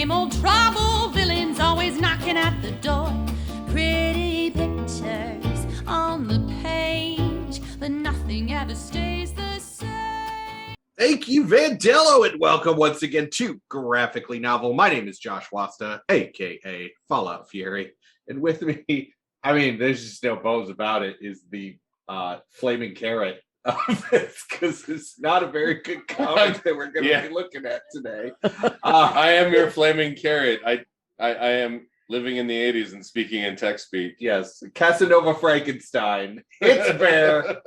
Same old trouble, villains always knocking at the door. Pretty pictures on the page, but nothing ever stays the same. Thank you, Vandello, and welcome once again to Graphically Novel. My name is Josh Wasta, a.k.a. Fallout Fury. And with me, I mean, there's just no bones about it, is the flaming carrot of this, because it's not a very good comic that we're going to be looking at today. I am your flaming carrot. I am living in the 80s and speaking in text speak. Yes, Casanova Frankenstein. It's Bear.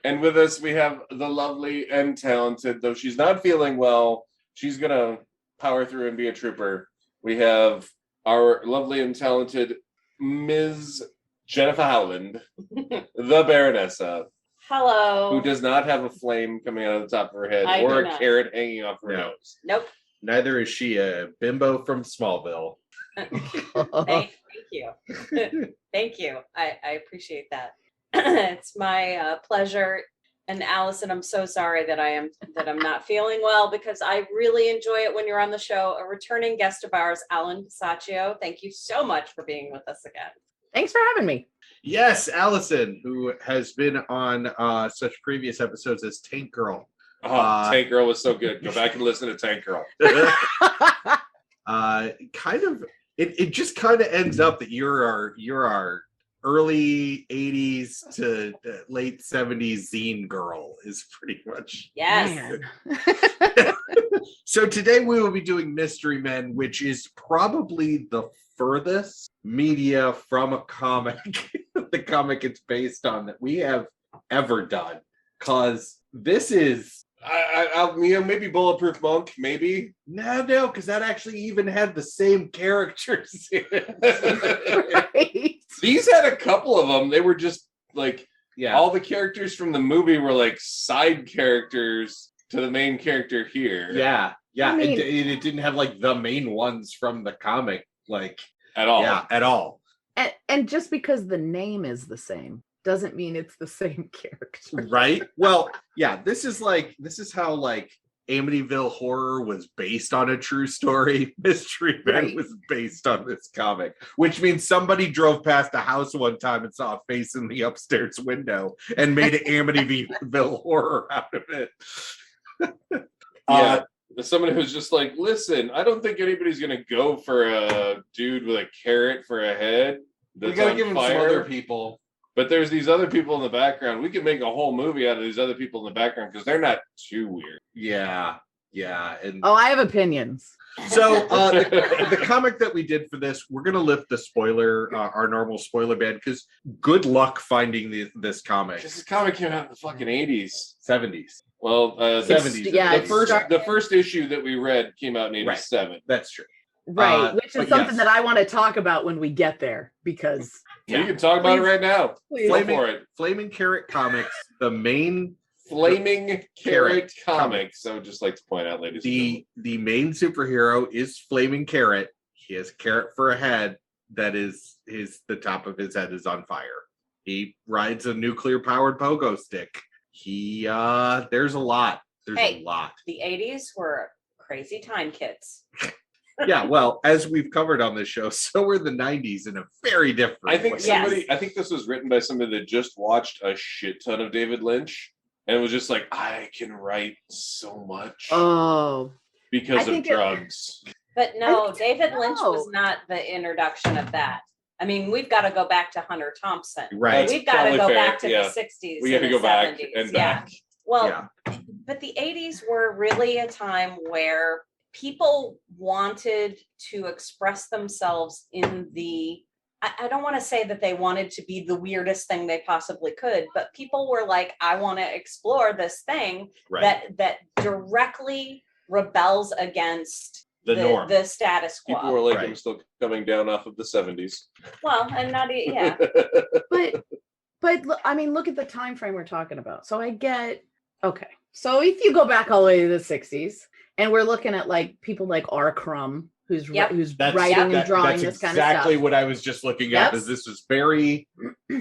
And with us, we have the lovely and talented, though she's not feeling well, she's going to power through and be a trooper. We have our lovely and talented Ms. Jennifer Howland, the Baronessa. Hello. Who does not have a flame coming out of the top of her head or a carrot hanging off her nose. Nope. Neither is she a bimbo from Smallville. Thank you. Thank you. I appreciate that. It's my pleasure. And Alysen, I'm so sorry that I'm not feeling well, because I really enjoy it when you're on the show. A returning guest of ours, Alysen Casaccio. Thank you so much for being with us again. Thanks for having me. Yes, Alysen, who has been on such previous episodes as Tank Girl. Oh, Tank Girl was so good. Go back and listen to Tank Girl. It just kind of ends up that you're our early 80s to late 70s zine girl is pretty much. Yes. So today we will be doing Mystery Men, which is probably the furthest media from a comic, the comic it's based on, that we have ever done. Because this is... maybe Bulletproof Monk, maybe. No, because that actually even had the same characters in it. Right. These had a couple of them. They were just like, yeah, all the characters from the movie were like side characters to the main character here. Yeah. I mean, it didn't have like the main ones from the comic, like at all. Yeah, at all. And just because the name is the same doesn't mean it's the same character. Right? Well, yeah, this is how like Amityville Horror was based on a true story. Mystery Men was based on this comic, which means somebody drove past a house one time and saw a face in the upstairs window and made an Amityville Horror out of it. Someone who's just like, listen, I don't think anybody's gonna go for a dude with a carrot for a head. We gotta give him some other people. But there's these other people in the background. We can make a whole movie out of these other people in the background because they're not too weird. Yeah. And I have opinions. So the comic that we did for this, we're going to lift the spoiler, our normal spoiler ban, because good luck finding this comic. This comic came out in the fucking 80s. 70s. Well, 70s. Yeah, the first issue that we read came out in 87. Right. That's true. Right, which is something that I want to talk about when we get there, because... You can talk about it right now. Go for it. Flaming Carrot Comics, the main... Flaming Carrot Comics. I would just like to point out, ladies and gentlemen. The main superhero is Flaming Carrot. He has a carrot for a head that is the top of his head is on fire. He rides a nuclear-powered pogo stick. There's a lot. There's a lot. The 80s were crazy time, kids. Yeah, well, as we've covered on this show, so were the 90s in a very different way. I think this was written by somebody that just watched a shit ton of David Lynch and was just like, I can write so much. Oh. Because of drugs. But no, David Lynch was not the introduction of that. I mean, we've got to go back to Hunter Thompson. Right. We've got to go back to the 60s. We have to go back and back. Well, but the 80s were really a time where people wanted to express themselves in the, I don't want to say that they wanted to be the weirdest thing they possibly could, but people were like, I want to explore this thing that directly rebels against the norm, the status quo. People were like, I'm still coming down off of the 70s. Well, and not, But I mean, look at the time frame we're talking about. So I get, okay. So if you go back all the way to the 60s, and we're looking at like people like R. Crumb, who's writing and drawing this kind of stuff. That's exactly what I was just looking at. Is this was very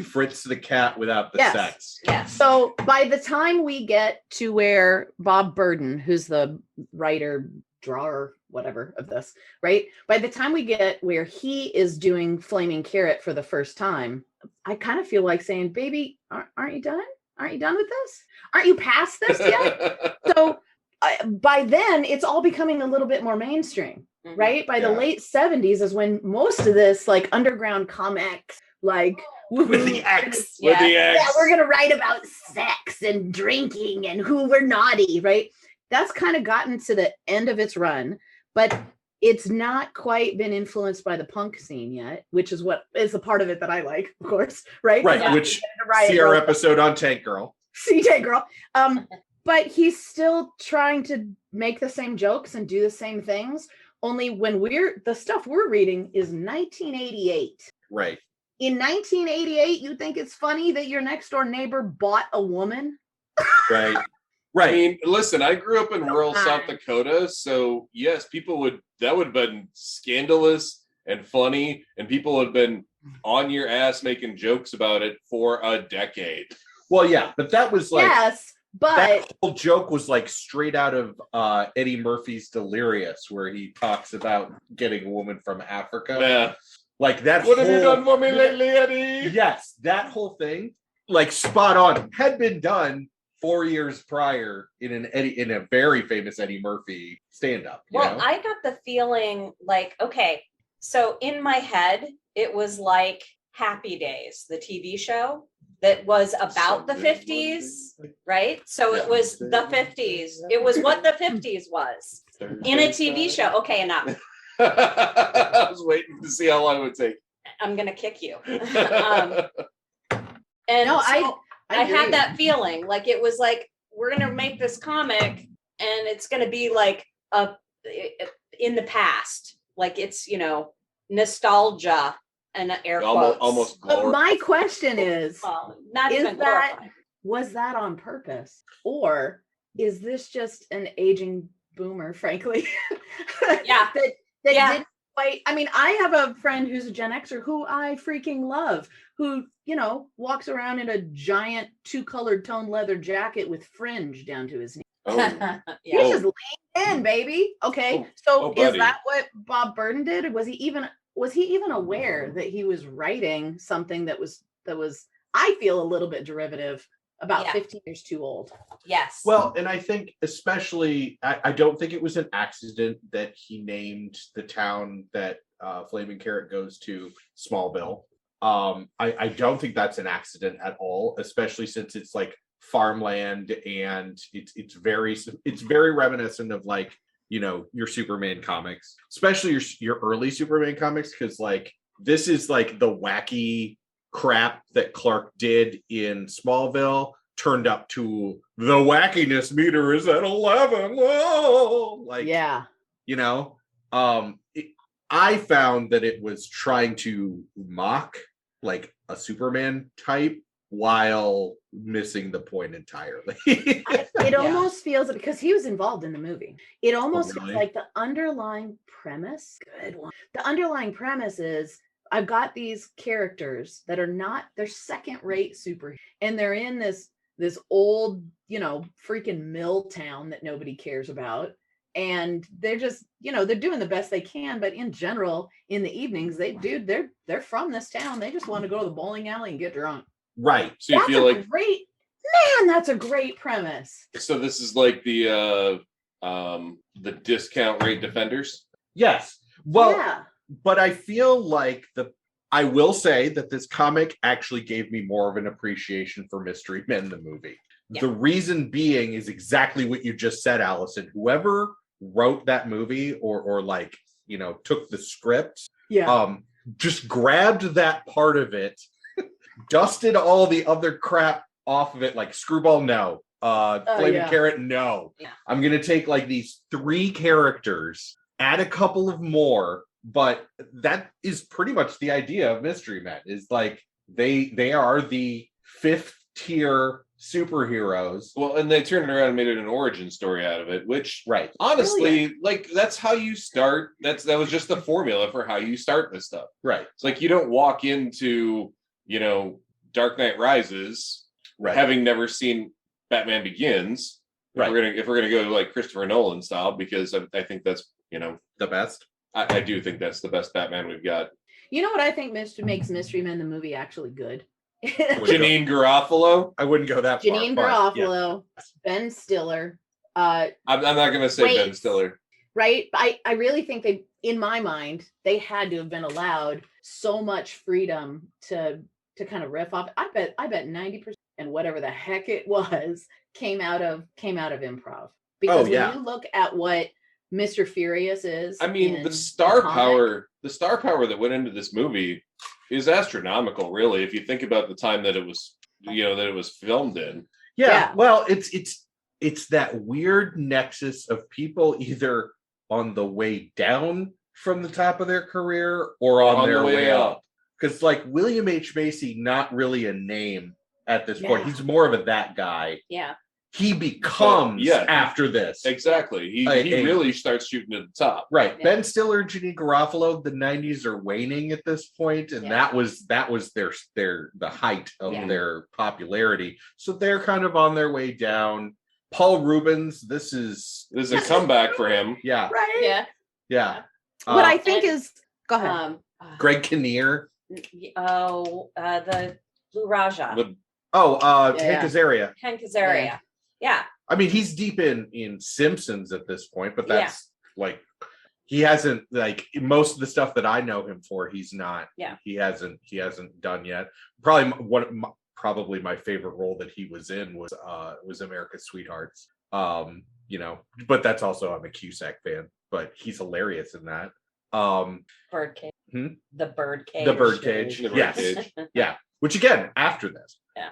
Fritz the Cat without the sex. Yes. So by the time we get to where Bob Burden, who's the writer, drawer, whatever of this, right? By the time we get where he is doing Flaming Carrot for the first time, I kind of feel like saying, baby, aren't you done? Aren't you done with this? Aren't you past this yet? So by then it's all becoming a little bit more mainstream, right? By the late 70s is when most of this like underground comics, like with the X. With the X. Yeah, we're going to write about sex and drinking and who we're naughty, right? That's kind of gotten to the end of its run, but it's not quite been influenced by the punk scene yet, which is what is a part of it that I like, of course, right? Right, which see our episode on Tank Girl. See Tank Girl. But he's still trying to make the same jokes and do the same things, only when the stuff we're reading is 1988. Right. In 1988, you think it's funny that your next door neighbor bought a woman? Right. I mean, listen, I grew up in rural South Dakota, so yes, that would have been scandalous and funny, and people would have been on your ass making jokes about it for a decade. Well, yeah, but that was like, yes, but that whole joke was like straight out of Eddie Murphy's Delirious, where he talks about getting a woman from Africa. Yeah. Like that. What have you done for me lately, Eddie? Yes, that whole thing, like spot on, had been done 4 years prior in a very famous Eddie Murphy stand-up. Well, I got the feeling like, okay, so in my head, it was like Happy Days, the TV show that was about the 50s, right? So it was the 50s. It was what the 50s was in a TV show. Okay, enough. I was waiting to see how long it would take. I'm going to kick you. I had that feeling like it was like, we're going to make this comic and it's going to be like in the past, like it's, nostalgia and air quotes. Almost but my question is, not even glorified. Was that on purpose? Or is this just an aging boomer, frankly? Yeah. that didn't quite, I mean, I have a friend who's a Gen Xer who I freaking love, who, walks around in a giant 2-colored tone leather jacket with fringe down to his knee. Oh. He's just laying in, baby. Okay. Is that what Bob Burden did? Was he even aware that he was writing something that was I feel a little bit derivative, about 15 years too old? Yes. Well, and I think especially, I don't think it was an accident that he named the town that Flaming Carrot goes to Smallville. I don't think that's an accident at all, especially since it's like farmland and it's very reminiscent of like, your Superman comics, especially your early Superman comics, because like this is like the wacky crap that Clark did in Smallville turned up to the wackiness meter is at 11. Whoa! Like, yeah, I found that it was trying to mock like a Superman type while missing the point entirely. It almost feels, because he was involved in the movie, it almost feels like the underlying premise, the underlying premise is, I've got these characters that they're second-rate superheroes, and they're in this old, freaking mill town that nobody cares about. And they're just, they're doing the best they can. But in general, in the evenings, they're from this town. They just want to go to the bowling alley and get drunk. Right. So you feel like that's a great premise. So this is like the discount rate Defenders. Yes. Well, but I feel like I will say that this comic actually gave me more of an appreciation for Mystery Men, the movie. Yeah. The reason being is exactly what you just said, Alysen. Whoever wrote that movie or like, took the script, just grabbed that part of it, dusted all the other crap off of it, like Screwball, no. Flaming Carrot, no. Yeah. I'm going to take like these 3 characters, add a couple of more, but that is pretty much the idea of Mystery Men, is like they are the 5th tier superheroes. Well, and they turned it around and made it an origin story out of it, which honestly, like that's how you start. That was just the formula for how you start this stuff. Right. It's like you don't walk into, Dark Knight Rises having never seen Batman Begins. Right. If we're gonna go like Christopher Nolan style, because I think that's The best. I do think that's the best Batman we've got. You know what I think makes Mystery Men the movie actually good? Janine Garofalo. I wouldn't go that far. Janine Garofalo, Ben Stiller. I'm not going to say Ben Stiller. Right? I really think in my mind, they had to have been allowed so much freedom to kind of riff off. I bet 90% and whatever the heck it was came out of improv. Because when you look at what Mr. Furious is, I mean, the star power that went into this movie is astronomical, really, if you think about the time that it was filmed in. Yeah. Well, it's that weird nexus of people either on the way down from the top of their career or on their way up. Because like William H. Macy, not really a name at this point. He's more of that guy. Yeah. He becomes after this. Exactly. He really starts shooting at the top. Right. Yeah. Ben Stiller, Janine Garofalo, the 90s are waning at this point, and that was their the height of their popularity. So they're kind of on their way down. Paul Rubens, this is a comeback for him. Yeah. Right. Yeah. Yeah. What I think is go ahead. Greg Kinnear. The Blue Raja. Hank Azaria. Hank Azaria. Yeah. I mean, he's deep in Simpsons at this point, but that's like he hasn't like most of the stuff that I know him for. He's not. Yeah. He hasn't done yet. Probably my favorite role that he was in was America's Sweethearts. But that's also I'm a Cusack fan, but he's hilarious in that. Birdcage. The Birdcage. The Birdcage. Yes. Yeah. Which again, after this. Yeah.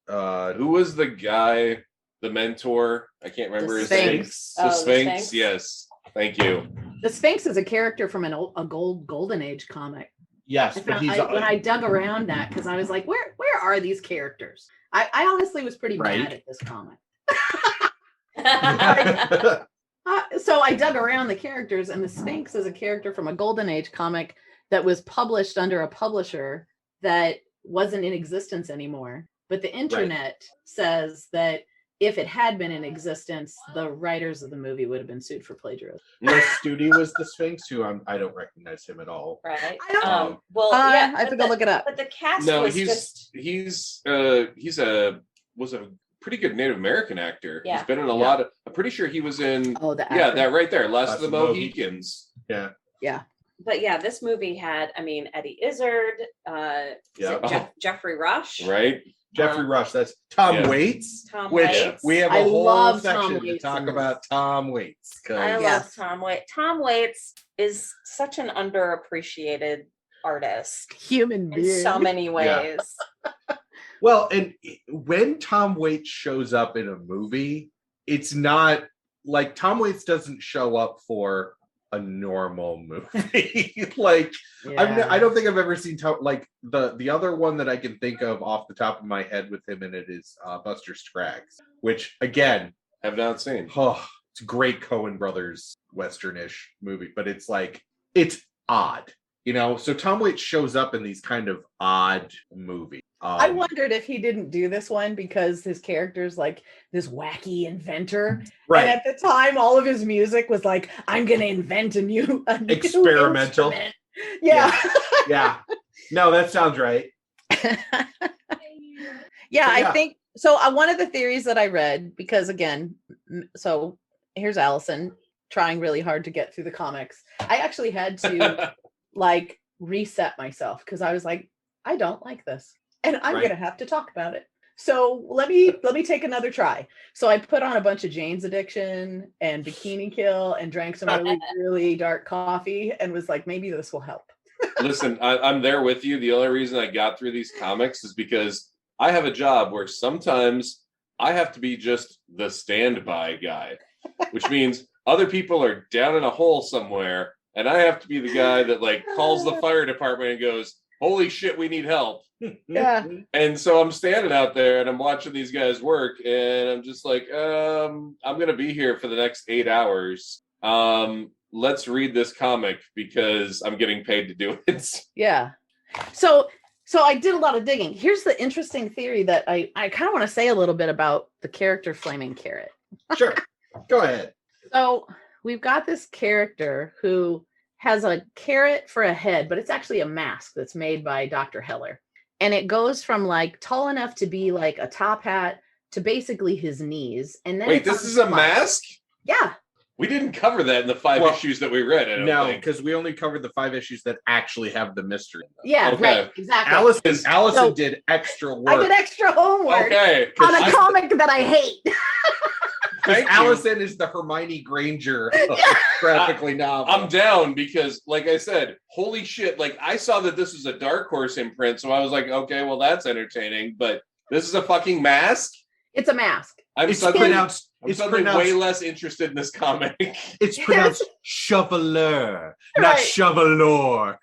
Who was the guy, the mentor? I can't remember his name. The Sphinx. Yes. Thank you. The Sphinx is a character from a Golden Age comic. Yes, when I dug around that, because I was like, where are these characters? I honestly was pretty mad at this comic. So I dug around the characters, and the Sphinx is a character from a Golden Age comic that was published under a publisher that wasn't in existence anymore. But the internet says that if it had been in existence, the writers of the movie would have been sued for plagiarism. Studi was the Sphinx, who I don't recognize him at all. Right. I don't. I have to go look it up. But the cast was was a pretty good Native American actor. Yeah. He's been in a lot of. I'm pretty sure he was in. That right there, Last of the Mohicans. Yeah. Yeah. But this movie had, Eddie Izzard, Jeffrey Rush. Right. Jeffrey Rush. That's Tom Waits. We have a whole section to talk about Tom Waits. I love Tom Waits. Tom Waits is such an underappreciated artist. Human being. In so many ways. Yeah. Well, and when Tom Waits shows up in a movie, it's not like Tom Waits doesn't show up for a normal movie. I don't think I've ever seen the other one that I can think of off the top of my head with him in it is Buster Scruggs, which again have not seen. It's a great Coen Brothers Westernish movie, but it's odd, So Tom Waits shows up in these kind of odd movies. I wondered if he didn't do this one because his character's like this wacky inventor. Right. And at the time, all of his music was like, I'm going to invent a new experimental. Instrument. Yeah. Yeah. No, that sounds right. I think so. One of the theories that I read, because again, so here's Alysen trying really hard to get through the comics. I actually had to reset myself because I was like, I don't like this. And I'm going to have to talk about it. So let me take another try. So I put on a bunch of Jane's Addiction and Bikini Kill and drank some really, really dark coffee and was like, maybe this will help. Listen, I'm there with you. The only reason I got through these comics is because I have a job where sometimes I have to be just the standby guy, which means other people are down in a hole somewhere. And I have to be the guy that calls the fire department and goes, holy shit, we need help. Yeah. And so I'm standing out there and I'm watching these guys work and I'm just like, I'm going to be here for the next 8 hours. Let's read this comic because I'm getting paid to do it. Yeah. So I did a lot of digging. Here's the interesting theory that I kind of want to say a little bit about the character Flaming Carrot. Sure. Go ahead. So we've got this character who has a carrot for a head, but it's actually a mask that's made by Dr. Heller. And it goes from like tall enough to be like a top hat to basically his knees. And then wait, this is a mask? Yeah. We didn't cover that in the 5 issues that we read. No, because we only covered the 5 issues that actually have the mystery. Yeah, right. Exactly. Alysen did extra work. I did extra homework on a comic that I hate. Alysen is the Hermione Granger of Graphically novel. I'm down because, like I said, holy shit! Like I saw that this was a Dark Horse imprint, so I was like, okay, well that's entertaining. But this is a fucking mask. It's a mask. I'm suddenly way less interested in this comic. It's pronounced Chevalier, not Chevalor.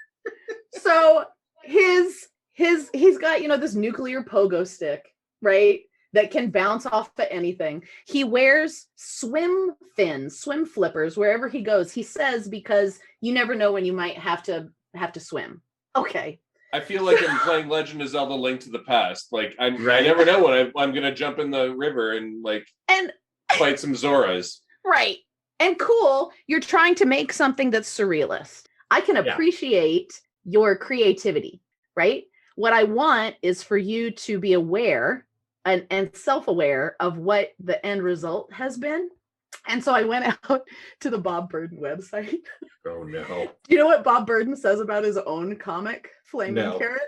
So he's got, this nuclear pogo stick, right? That can bounce off of anything. He wears swim flippers wherever he goes. He says because you never know when you might have to swim. Okay. I feel like I'm playing Legend of Zelda: Link to the Past. Like I never know when I'm gonna jump in the river and fight some Zoras. Right. And cool. You're trying to make something that's surrealist. I can appreciate your creativity, right? What I want is for you to be aware and self-aware of what the end result has been. And so I went out to the Bob Burden website. Oh no. Do you know what Bob Burden says about his own comic, Flaming Carrot?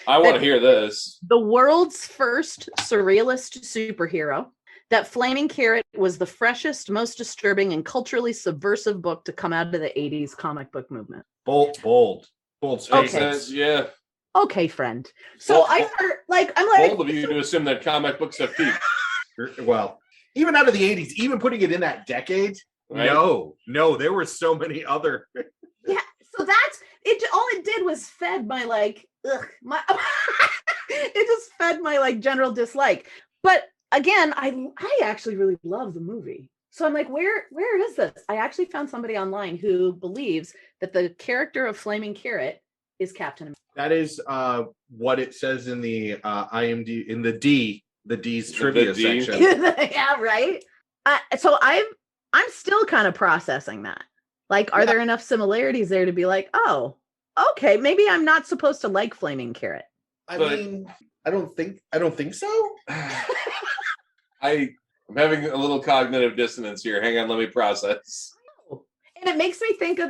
I want to hear this. The world's first surrealist superhero, that Flaming Carrot was the freshest, most disturbing, and culturally subversive book to come out of the 80s comic book movement. Bold statements. Yeah. Okay, friend. So I start I'm like, bold of you to assume that comic books have feet. Well, even out of the 80s, even putting it in that decade, right? No, there were so many other. Yeah, so that's it. All it did was fed my it just fed my general dislike. But again, I actually really love the movie. So I'm like, where is this? I actually found somebody online who believes that the character of Flaming Carrot is Captain America. That is what it says in the IMDb in the D's trivia section. Yeah, right. So I'm still kind of processing that. Are there enough similarities there to be like, oh, okay, maybe I'm not supposed to like Flaming Carrot? I mean, I don't think so. I'm having a little cognitive dissonance here. Hang on, let me process. And it makes me think of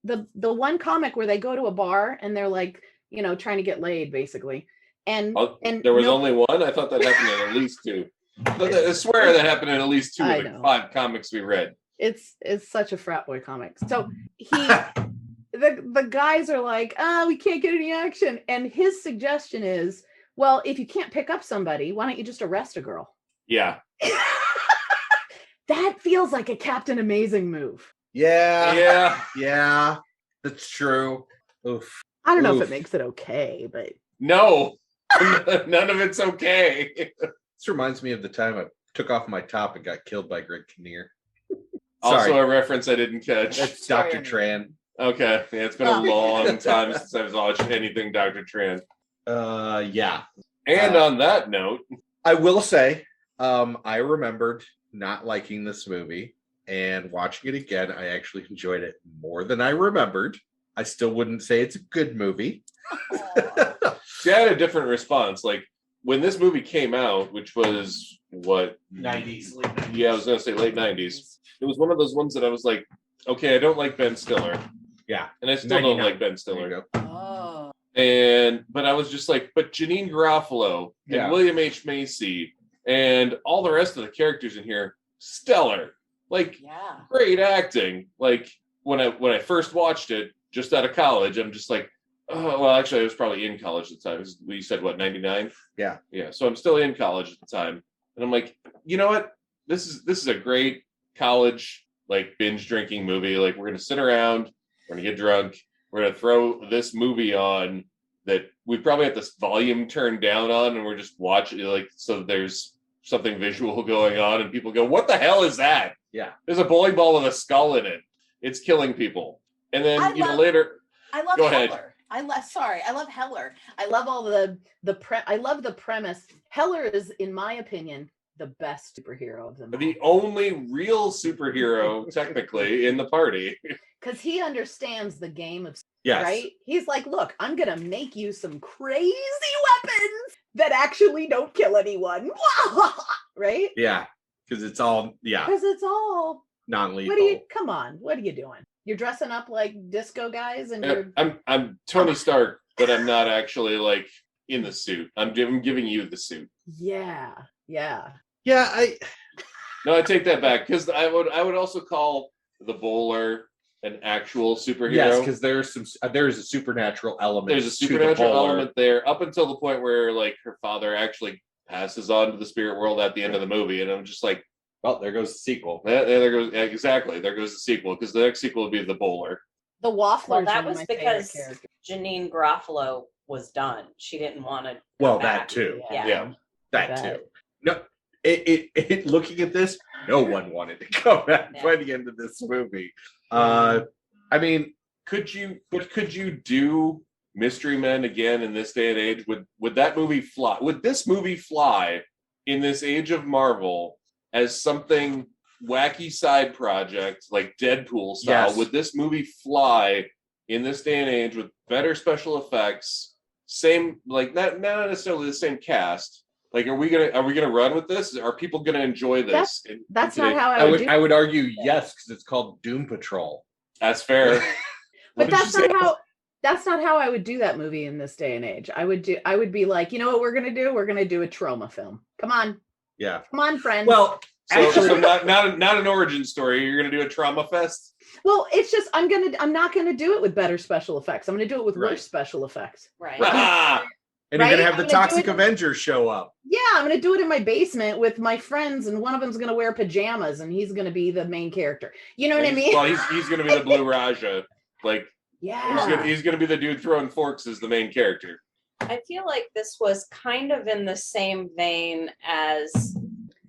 the one comic where they go to a bar and they're trying to get laid, basically. And there was only one? I thought that happened in at least 2. I swear that happened in at least 2 of the 5 comics we read. It's such a frat boy comic. So the guys are like, we can't get any action. And his suggestion is, well, if you can't pick up somebody, why don't you just arrest a girl? Yeah. That feels like a Captain Amazing move. Yeah. That's true. Oof. I don't know if it makes it okay, but no, none of it's okay. This reminds me of the time I took off my top and got killed by Greg Kinnear. Also a reference I didn't catch. That's Dr. Tran. Okay. Yeah, it's been a long time since I've watched anything Dr. Tran. Yeah. And on that note, I will say, I remembered not liking this movie, and watching it again, I actually enjoyed it more than I remembered. I still wouldn't say it's a good movie. See, I had a different response. When this movie came out, which was what? 90s, late 90s. Yeah, I was going to say late 90s. It was one of those ones that I was like, okay, I don't like Ben Stiller. Yeah. And I still don't like Ben Stiller. Oh. But I was just like, but Janine Garofalo and William H. Macy and all the rest of the characters in here, stellar. Great acting. When I first watched it, just out of college, I'm just like, oh, well, actually, I was probably in college at the time. You said, what, 99? Yeah. Yeah, so I'm still in college at the time. And I'm like, you know what? This is a great college, binge drinking movie. We're going to sit around, we're going to get drunk, we're going to throw this movie on that we probably have this volume turned down on, and we're just watching, so that there's something visual going on, and people go, what the hell is that? Yeah. There's a bowling ball with a skull in it. It's killing people. And then, later... I love Go Heller. ahead. I love Heller. I love all I love the premise. Heller is, in my opinion, the best superhero of them all. The only real superhero, technically, in the party. Because he understands the game of Yes. right? He's like, look, I'm gonna make you some crazy weapons that actually don't kill anyone. Right? Yeah. Because it's all Because it's all non-lethal. come on, what are you doing? You're dressing up like disco guys and you're I'm Tony Stark, but I'm not actually like in the suit. I'm giving you the suit. Yeah. Yeah, No, I take that back, because I would also call the bowler an actual superhero. yes, because there's a supernatural element. There's a to the supernatural bowler. element there, up until the point where like her father actually passes on to the spirit world at the end of the movie, and I'm just like, Well, there goes the sequel. there goes exactly. There goes the sequel, because the next sequel would be the bowler. the waffler. Well, that was because Janine Garofalo was done. She didn't want to. Well, that too. Yeah. That too. No, it looking at this, no one wanted to come back by the end of this movie. I mean, Could you do Mystery Men again in this day and age? Would that movie fly? Would this movie fly in this age of Marvel as something wacky side project like Deadpool style? Yes. Would this movie fly in this day and age with better special effects? Same, like not necessarily the same cast. Like, are we gonna run with this? Are people gonna enjoy this? That's not how I would argue yes, because it's called Doom Patrol. That's fair. But that's not how I would do that movie in this day and age. I would be like, you know what we're gonna do? We're gonna do a trauma film. Come on, Yeah. friends. Well, So not an origin story. You're gonna do a trauma fest. Well, it's just I'm not gonna do it with better special effects. I'm gonna do it with worse special effects. Right. Ah! and you're right? gonna have the I'm gonna do Toxic it- Avengers show up. Yeah, I'm gonna do it in my basement with my friends, and one of them's gonna wear pajamas, and he's gonna be the main character. You know what I mean? Well, he's gonna be the Blue Raja. Like Yeah. he's gonna be the dude throwing forks as the main character. I feel like this was kind of in the same vein as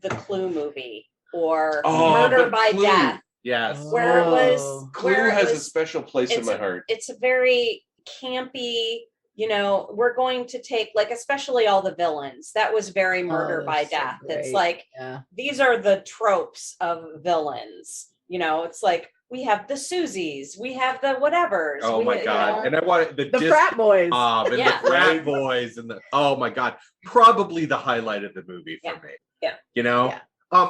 the Clue movie or Murder but by Clue. Death, Yes. where it was Oh. Clue where it has a was- special place in it's my a- heart. It's a very campy, we're going to take, like, especially all the villains. That was very Murder by that's so Death. It's great. like, Yeah. these are the tropes of villains. It's like, we have the Susies, we have the whatevers. Oh my god! And I wanted The frat boys. and Yeah. the frat boys, and oh my god, probably the highlight of the movie for me. Yeah. Yeah.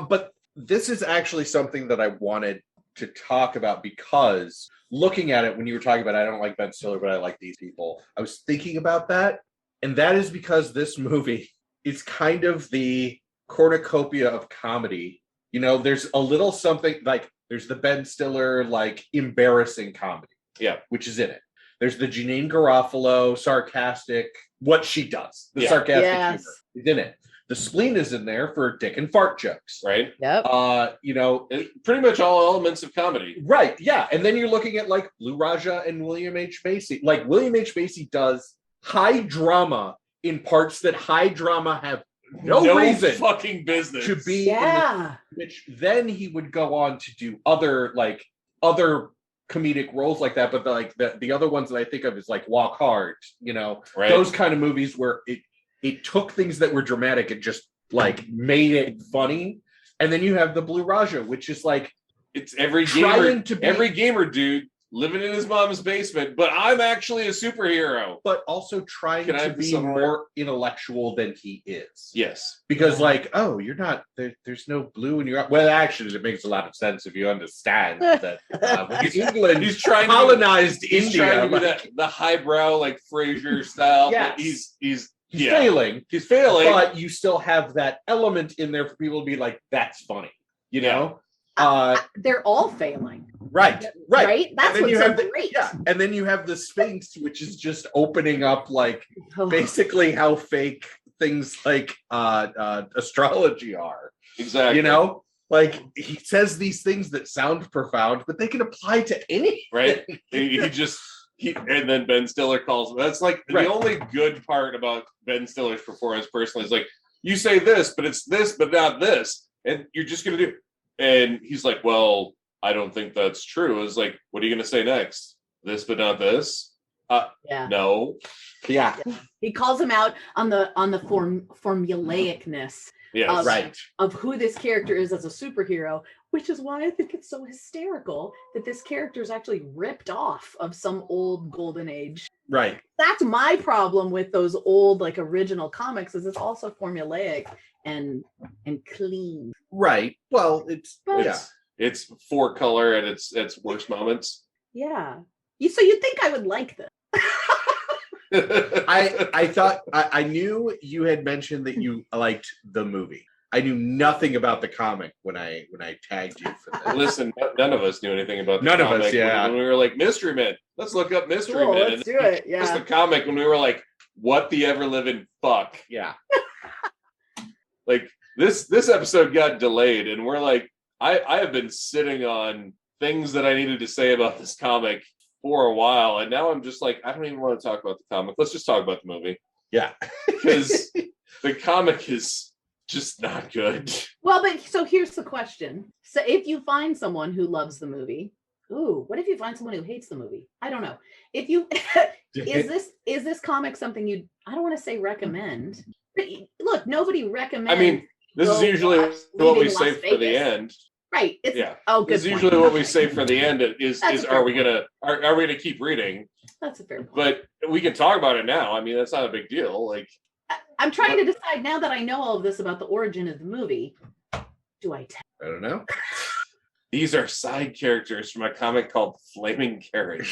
But this is actually something that I wanted to talk about, because looking at it, when you were talking about, I don't like Ben Stiller, but I like these people, I was thinking about that, and that is because this movie is kind of the cornucopia of comedy. There's a little something like, there's the Ben Stiller like embarrassing comedy, which is in it. There's the Janine Garofalo sarcastic, what she does, the sarcastic Yes. humor is in it. The spleen is in there for dick and fart jokes, Right? Yep. Pretty much all elements of comedy. right, yeah. And then you're looking at like Blue Raja and William H. Macy. Like, William H. Macy does high drama in parts that high drama have no reason fucking business to be in Yeah. which then he would go on to do other comedic roles like that. But the other ones that I think of is like Walk Hard, Right. those kind of movies where it took things that were dramatic and just like made it funny. And then you have the Blue Raja, which is like, It's every trying to be- every gamer dude living in his mom's basement, but I'm actually a superhero. but also trying Can I to have the be silverware? more intellectual than he is. Yes. Because you're not there's no blue in your eye. Well, actually, it makes a lot of sense if you understand that when England He's trying to colonized He's India, trying to be like, the highbrow, like Frasier style. Yes. But he's he's yeah. failing, He's failing. but you still have that element in there for people to be like, that's funny, know? They're all failing. Right. Right? That's And then what's you so have great. and then you have the Sphinx, which is just opening up like Oh. basically how fake things like astrology are. Exactly. Like, he says these things that sound profound, but they can apply to anything. Right? And then Ben Stiller calls him. That's like Right. the only good part about Ben Stiller's performance personally is like, you say this, but it's this, but not this. And you're just going to do. And he's like, well, I don't think that's true. It's like, what are you going to say next? This, but not this? Yeah. No. Yeah. He calls him out on the formulaicness of who this character is as a superhero, which is why I think it's so hysterical that this character is actually ripped off of some old golden age. Right. That's my problem with those old like original comics, is it's also formulaic and clean. Right. Well, it's 4-color at its worst moments. Yeah. So you'd think I would like this. I thought I knew you had mentioned that you liked the movie. I knew nothing about the comic when I tagged you for that. Listen, none of us knew anything about the none comic. of us, yeah. When we were like, Mystery Men, let's look up Mystery Men. Let's do it. Yeah. Just the comic when we were like, what the ever living fuck? Yeah. Like this episode got delayed, and we're like, I have been sitting on things that I needed to say about this comic for a while, and now I'm just like, I don't even want to talk about the comic. Let's just talk about the movie. Yeah. Because the comic is just not good. Well, but so here's the question. So if you find someone who loves the movie, what if you find someone who hates the movie? I don't know. If you is this comic something you, I don't want to say recommend, but look, nobody recommends. I mean, this is usually what we save for the end. Right. It's, yeah. Oh, good. This is usually what we save for the end is are we gonna keep reading? That's a fair point. But we can talk about it now. I mean, that's not a big deal. Like, I'm trying to decide now that I know all of this about the origin of the movie. Do I tell? I don't know. These are side characters from a comic called Flaming Carrot.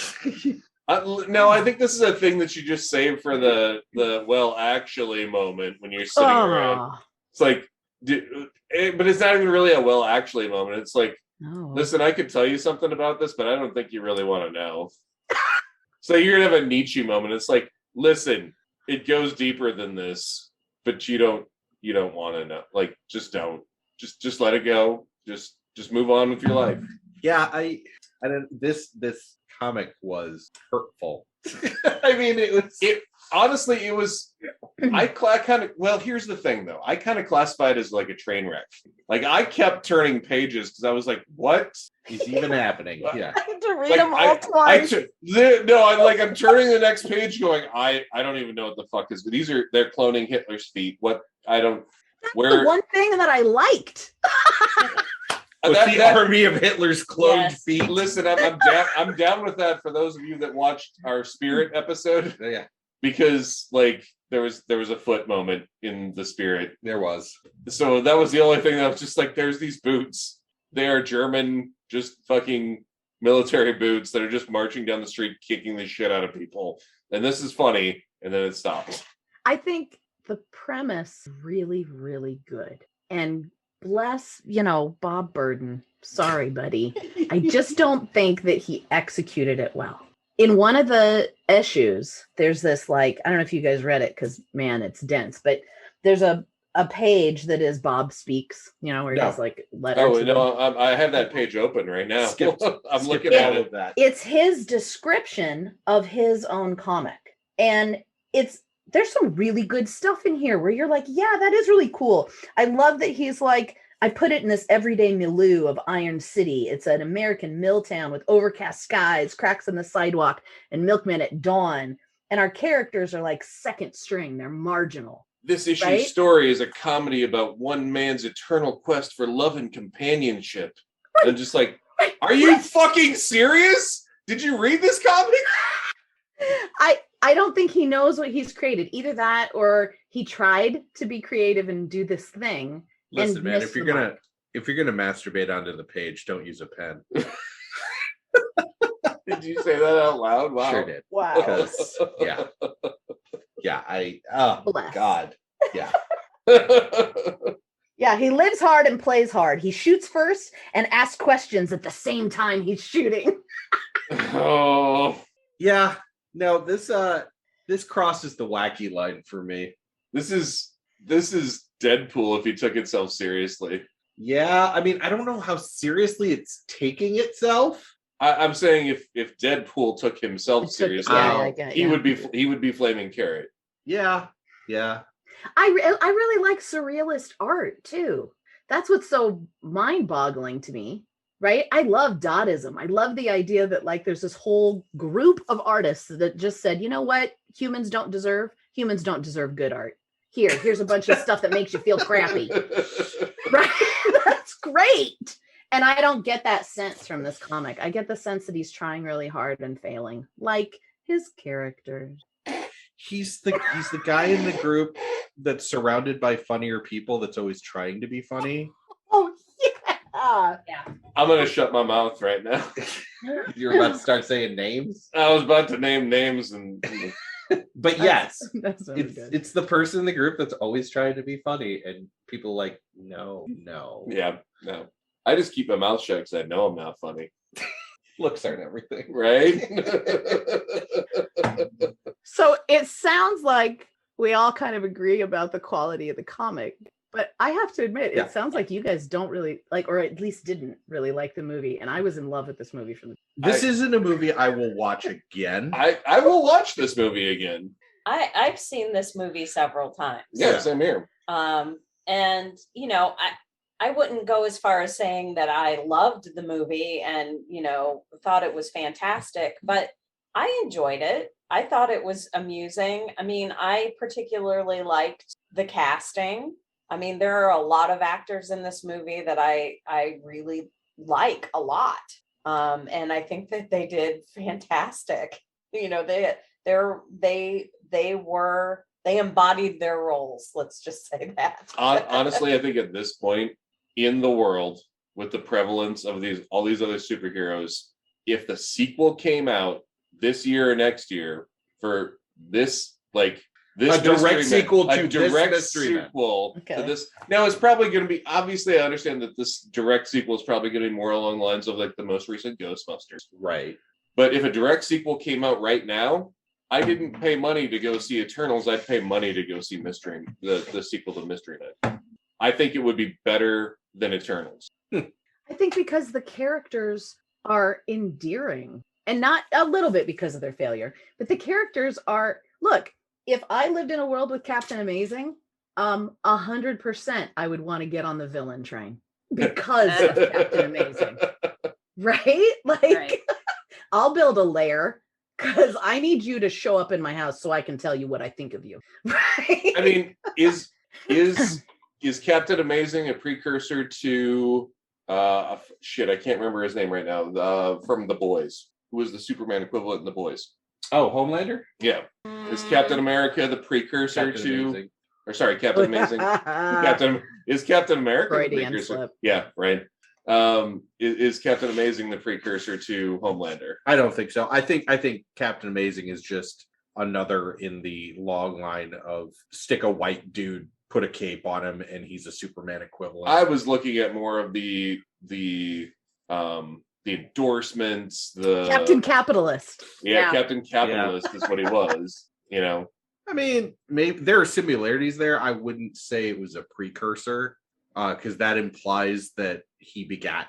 No, I think this is a thing that you just save for the well, actually moment when you're sitting around. It's like, but it's not even really a well, actually moment. It's like, listen, I could tell you something about this, but I don't think you really want to know. So you're gonna have a Nietzsche moment. It's like, listen, it goes deeper than this, but you don't want to know. Like, just don't. Just let it go. Just move on with your life. Yeah, I don't. This comic was hurtful. I mean, honestly, it was. I kind of. Well, here's the thing, though. I kind of classified it as like a train wreck. Like, I kept turning pages because I was like, "What is even happening?" Yeah, I had to read them all twice. I'm turning the next page, going, I don't even know what the fuck is. They're cloning Hitler's feet. What I don't. That's the one thing that I liked. The army of Hitler's cloned feet. Listen, I'm down with that for those of you that watched our Spirit episode. Yeah, because like there was a foot moment in the Spirit. There was. So that was the only thing that was just like, there's these boots. They are German, just fucking military boots that are just marching down the street, kicking the shit out of people. And this is funny, and then it stops. I think the premise really, really good. And bless, Bob Burden. Sorry, buddy. I just don't think that he executed it well. In one of the issues, there's this, like, I don't know if you guys read it because, man, it's dense, but there's a page that is Bob Speaks, where he has like letters. Oh, no, I have that page open right now. I'm looking at it. It's his description of his own comic. And there's some really good stuff in here where you're like, yeah, that is really cool. I love that he's like, I put it in this everyday milieu of Iron City. It's an American mill town with overcast skies, cracks in the sidewalk, and milkmen at dawn. And our characters are like second string. They're marginal. This issue's story is a comedy about one man's eternal quest for love and companionship. Right. I'm just like, are you fucking serious? Did you read this comic? I don't think he knows what he's created. Either that or he tried to be creative and do this thing. Listen, man, if you're gonna masturbate onto the page, don't use a pen. Did you say that out loud? Wow. Sure did. Wow. Because, God. Yeah. Yeah, he lives hard and plays hard. He shoots first and asks questions at the same time he's shooting. Oh. Yeah. No, this crosses the wacky line for me. This is Deadpool if he took itself seriously. Yeah, I mean, I don't know how seriously it's taking itself. I'm saying if Deadpool took himself seriously, he would be Flaming Carrot. Yeah. I really like surrealist art too. That's what's so mind-boggling to me, right? I love Dadaism. I love the idea that like there's this whole group of artists that just said, you know what, humans don't deserve good art. Here's a bunch of stuff that makes you feel crappy. Right? That's great. And I don't get that sense from this comic. I get the sense that he's trying really hard and failing, like his characters. He's the guy in the group that's surrounded by funnier people that's always trying to be funny. Oh yeah. I'm gonna shut my mouth right now. You're about to start saying names? I was about to name names and but yes, that's really it's the person in the group that's always trying to be funny, and people are like, no. Yeah, no. I just keep my mouth shut because I know I'm not funny. Looks aren't everything, right? So it sounds like we all kind of agree about the quality of the comic, but I have to admit, it sounds like you guys don't really like, or at least didn't really like the movie, and I was in love with this movie from the. This isn't a movie I will watch again. I will watch this movie again. I've seen this movie several times. Yeah, same here. And I wouldn't go as far as saying that I loved the movie and, thought it was fantastic, but I enjoyed it. I thought it was amusing. I mean, I particularly liked the casting. I mean, there are a lot of actors in this movie that I really like a lot. And I think that they did fantastic. They embodied their roles. Let's just say that. Honestly, I think at this point in the world, with the prevalence of all these other superheroes, if the sequel came out this year or next year for this a direct sequel to this. Now it's probably going to be, obviously I understand that this direct sequel is probably going to be more along the lines of like the most recent Ghostbusters. Right. But if a direct sequel came out right now, I didn't pay money to go see Eternals. I'd pay money to go see Mystery, the sequel to Mystery Men. I think it would be better than Eternals. I think because the characters are endearing, and not a little bit because of their failure, but the characters are, look, if I lived in a world with Captain Amazing, 100% I would want to get on the villain train because of Captain Amazing. Right? Right. I'll build a lair because I need you to show up in my house so I can tell you what I think of you. Right? I mean, is Captain Amazing a precursor to I can't remember his name right now, from The Boys, who was the Superman equivalent in The Boys? Oh, Homelander? Yeah. Is Captain America the precursor Captain Amazing? Is Captain America the precursor? Slip. Yeah, right. Is Captain Amazing the precursor to Homelander? I don't think so. I think Captain Amazing is just another in the long line of stick a white dude, put a cape on him, and he's a Superman equivalent. I was looking at more of the endorsements, the Captain Capitalist. Yeah, Captain Capitalist is what he was. I mean, maybe there are similarities there. I wouldn't say it was a precursor, because that implies that he begat,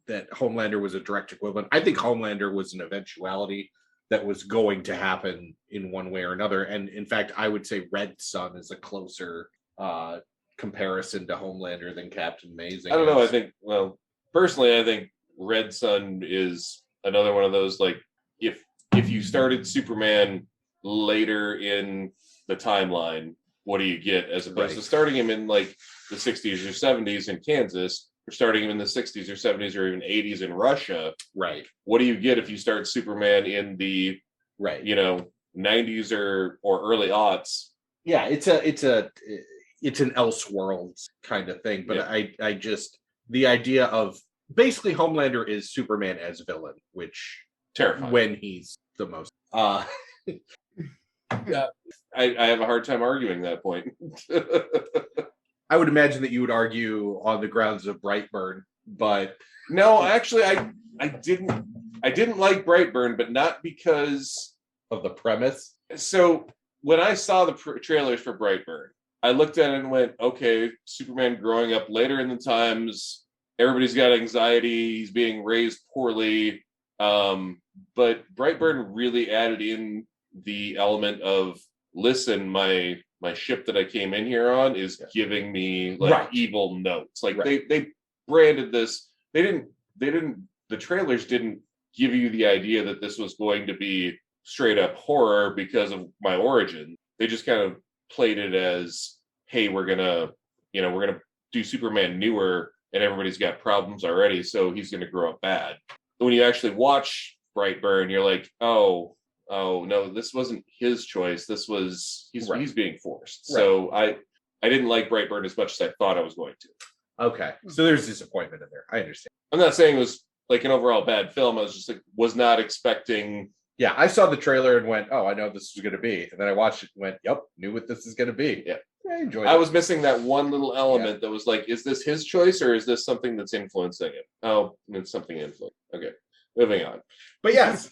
that Homelander was a direct equivalent. I think Homelander was an eventuality that was going to happen in one way or another. And in fact, I would say Red Sun is a closer comparison to Homelander than Captain Amazing. I don't know. Personally, I think Red Sun is another one of those, if you started Superman later in the timeline, what do you get, as opposed to starting him in the 60s or 70s in Kansas, or starting him in the 60s or 70s or even 80s in Russia? Right. What do you get if you start Superman in the 90s or early aughts? Yeah, it's an Elseworlds kind of thing, but I just, the idea of basically Homelander is Superman as villain, which terrifying when he's the most yeah, I have a hard time arguing that point. I would imagine that you would argue on the grounds of Brightburn, but no, actually, I didn't like Brightburn, but not because of the premise. So when I saw the trailers for Brightburn, I looked at it and went, okay, Superman growing up later in the times, everybody's got anxiety, he's being raised poorly, but Brightburn really added in the element of, listen, my ship that I came in here on is giving me evil notes. They branded this. The trailers didn't give you the idea that this was going to be straight up horror because of my origin. They just kind of played it as hey, we're gonna do Superman newer, and everybody's got problems already, so he's gonna grow up bad. But when you actually watch Brightburn, you're like, oh no, this wasn't his choice. This was he's being forced. Right. So I didn't like Brightburn as much as I thought I was going to. Okay, so there's disappointment in there. I understand. I'm not saying it was like an overall bad film. I was just like, was not expecting. Yeah, I saw the trailer and went, oh, I know this is going to be. And then I watched it and went, yep, knew what this is going to be. Yeah. I enjoyed it. I was missing that one little element that was like, is this his choice or is this something that's influencing him? Oh, it's something influencing. Okay, moving on. But yes,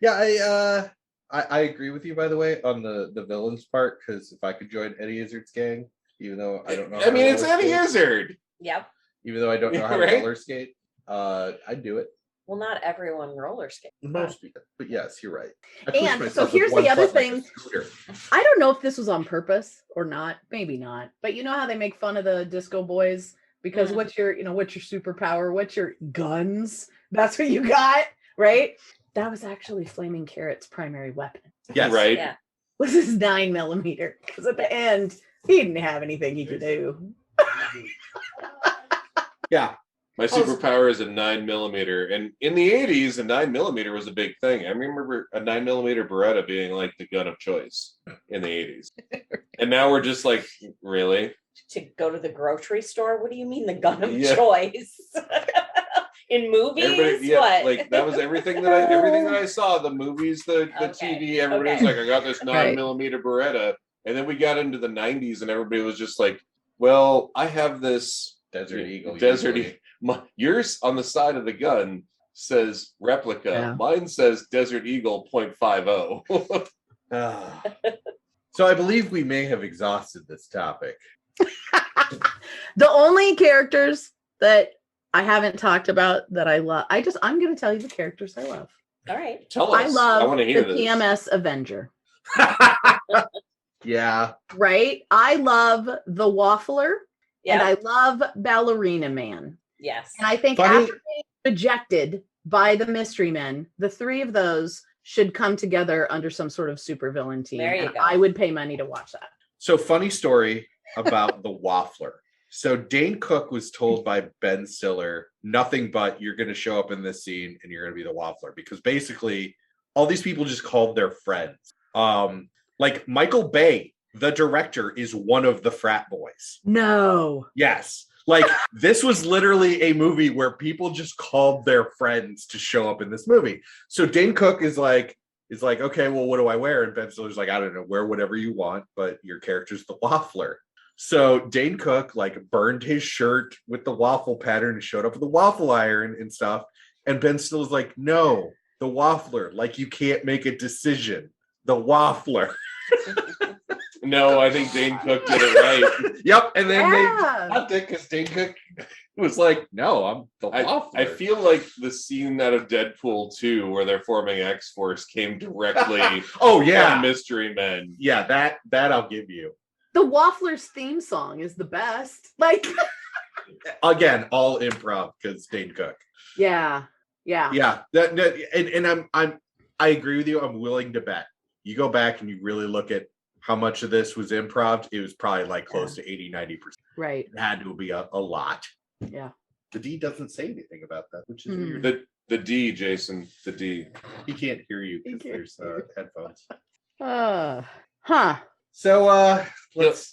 yeah, I agree with you, by the way, on the villains part, because if I could join Eddie Izzard's gang, even though I don't know. I mean, it's Eddie Izzard. Yep. Even though I don't know how to roller skate, I'd do it. Well, not everyone roller skates. Most people, but yes, you're right. And so here's the other thing. I don't know if this was on purpose or not. Maybe not. But you know how they make fun of the disco boys because what's your superpower? What's your guns? That's what you got, right? That was actually Flaming Carrot's primary weapon. Yes, right. Yeah. Was his 9mm? Because at the end, he didn't have anything he could do. Yeah. My superpower is a 9mm, and in the 80s, a 9mm was a big thing. I remember a 9mm Beretta being like the gun of choice in the 80s, and now we're just like, really? To go to the grocery store? What do you mean the gun of choice? In movies, what? Like that was everything that I saw. The movies, the TV. Everybody was like, I got this 9mm Beretta, and then we got into the 90s, and everybody was just like, well, I have this Desert Eagle. Yours on the side of the gun says replica. Yeah. Mine says Desert Eagle .50. So I believe we may have exhausted this topic. The only characters that I haven't talked about that I love, I'm going to tell you the characters I love. All right. Tell us. I love I want to hear the this. PMS Avenger. Yeah. Right? I love the Waffler. Yeah. And I love Ballerina Man. Yes. And I think after being rejected by the Mystery Men, the three of those should come together under some sort of supervillain team. There you go. I would pay money to watch that. So funny story about the Waffler. So Dane Cook was told by Ben Stiller, nothing but you're going to show up in this scene and you're going to be the Waffler. Because basically all these people just called their friends. Like Michael Bay, the director, is one of the frat boys. No. Yes. Like this was literally a movie where people just called their friends to show up in this movie. So Dane Cook is like, okay, well, what do I wear? And Ben Stiller's like, I don't know, wear whatever you want, but your character's the Waffler. So Dane Cook like burned his shirt with the waffle pattern and showed up with the waffle iron and stuff. And Ben Stiller's like, no, the Waffler, like you can't make a decision. The Waffler. No, I think Dane Cook did it right. Yep. And then they stopped it because Dane Cook was like, no, I'm the Waffler. I feel like the scene out of Deadpool 2 where they're forming X-Force came directly from Mystery Men. Yeah, that I'll give you. The Waffler's theme song is the best. Like again, all improv because Dane Cook. Yeah. I agree with you. I'm willing to bet. You go back and you really look at how much of this was improv. It was probably like close to 80-90%. Right. It had to be a lot. Yeah. The D doesn't say anything about that, which is weird. The D, Jason, the D. He can't hear you because there's headphones. So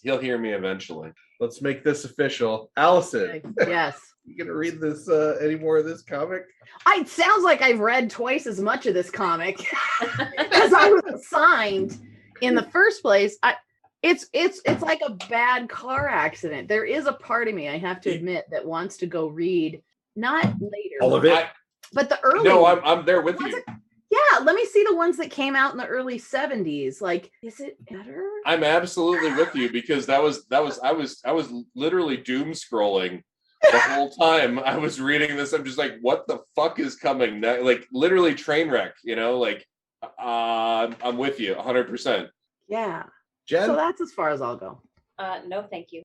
he'll hear me eventually. Let's make this official. Alysen. Yes. You gonna read this any more of this comic? It sounds like I've read twice as much of this comic as I was assigned in the first place. It's like a bad car accident. There is a part of me, I have to admit, that wants to go read, not later. All of it? But the early No, I'm there with you. Yeah, let me see the ones that came out in the early 70s. Like, is it better? I'm absolutely with you because I was literally doom scrolling the whole time I was reading this. I'm just like, what the fuck is coming next? Like literally train wreck, like I'm with you 100%. Yeah. Jen? So that's as far as I'll go. No, thank you.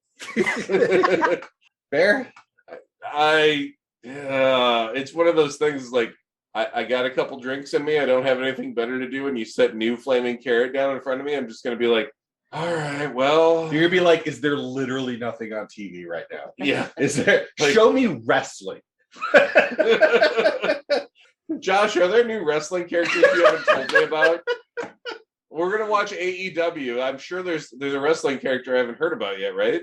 Fair? It's one of those things like I got a couple drinks in me. I don't have anything better to do. And you set new Flaming Carrot down in front of me. I'm just going to be like, All right, well, You're gonna be like, is there literally nothing on TV right now? yeah. Is there? Like- Show me wrestling. Josh, are there new wrestling characters you haven't told me about? We're gonna watch AEW. I'm sure there's a wrestling character I haven't heard about yet, right?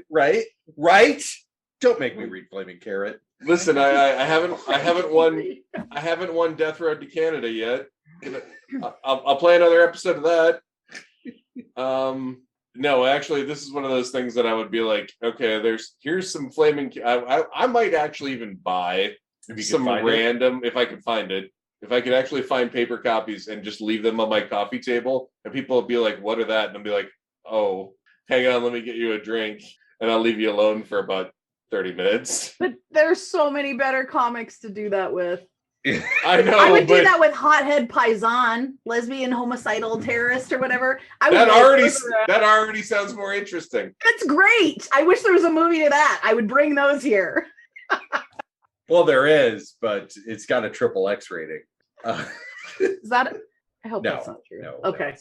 Right? Don't make me read Flaming Carrot. Listen, I haven't won Death Road to Canada yet. I'll play another episode of that. No, actually, this is one of those things that I would be like, okay, here's some flaming. I might actually even buy some random if I could find it. If I could actually find paper copies and just leave them on my coffee table, and people will be like, "What are that?" and I'll be like, "Oh, hang on, let me get you a drink," and I'll leave you alone for about 30 minutes. But there's so many better comics to do that with. I know. I would do that with Hothead Paisan, lesbian homicidal terrorist or whatever. That already sounds more interesting. That's great. I wish there was a movie to that. I would bring those here. Well, there is, but it's got a XXX rating. Is that? I hope No, that's not true. no, Okay.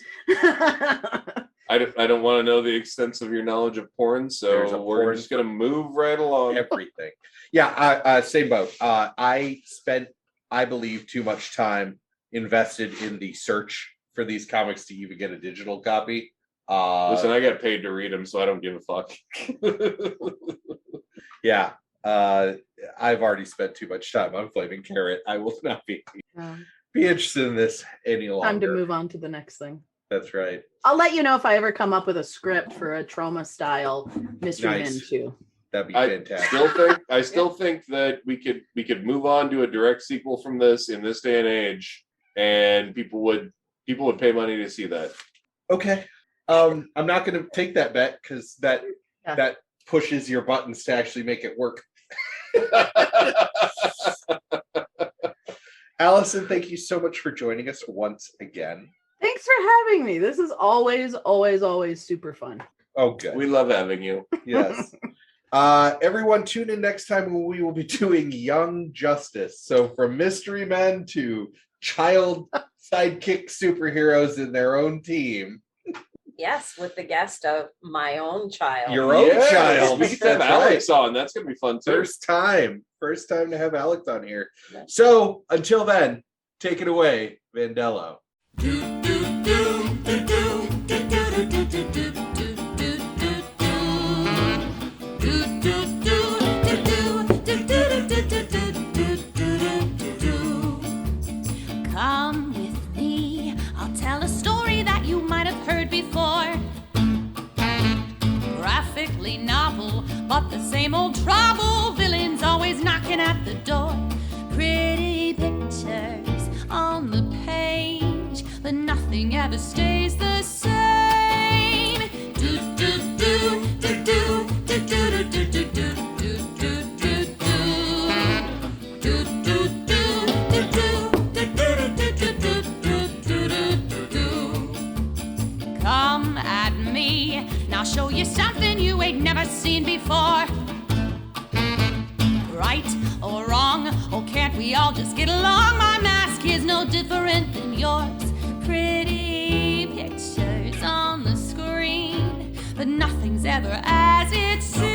I don't want to know the extents of your knowledge of porn, There's a so we're porn just gonna move right along. Everything. Yeah, same boat. I spent, I believe, too much time invested in the search for these comics to even get a digital copy. Listen, I got paid to read them, so I don't give a fuck. Yeah. I've already spent too much time on Flaming Carrot. I will not be interested in this any longer. Time to move on to the next thing. That's right. I'll let you know if I ever come up with a script for a trauma style mystery Nice. men too. That'd be I fantastic. still think that we could move on to a direct sequel from this in this day and age, and people would pay money to see that. Okay. I'm not going to take that bet because that pushes your buttons to actually make it work. Alysen, thank you so much for joining us once again. Thanks for having me. This is always super fun. Oh, good. We love having you. Yes. Everyone tune in next time when we will be doing Young Justice. So from mystery men to child sidekick superheroes in their own team. Yes, with the guest of my own child. Your own child. We get to have That's Alex right. on. That's gonna be fun too. First time to have Alex on here. So until then, take it away, Vandello. Come with me, I'll tell a story that you might have heard before. Graphically novel, but the same old trouble. Villains always knocking at the door. Pretty pictures on the page, but nothing ever stays the same. Do do do do do do do do do do do do do do. Come at me, and I'll show you something you ain't never seen before. Right or wrong, or can't we all just get along? My mask is no different than yours. Pretty pictures on the screen, but nothing's ever as it seems.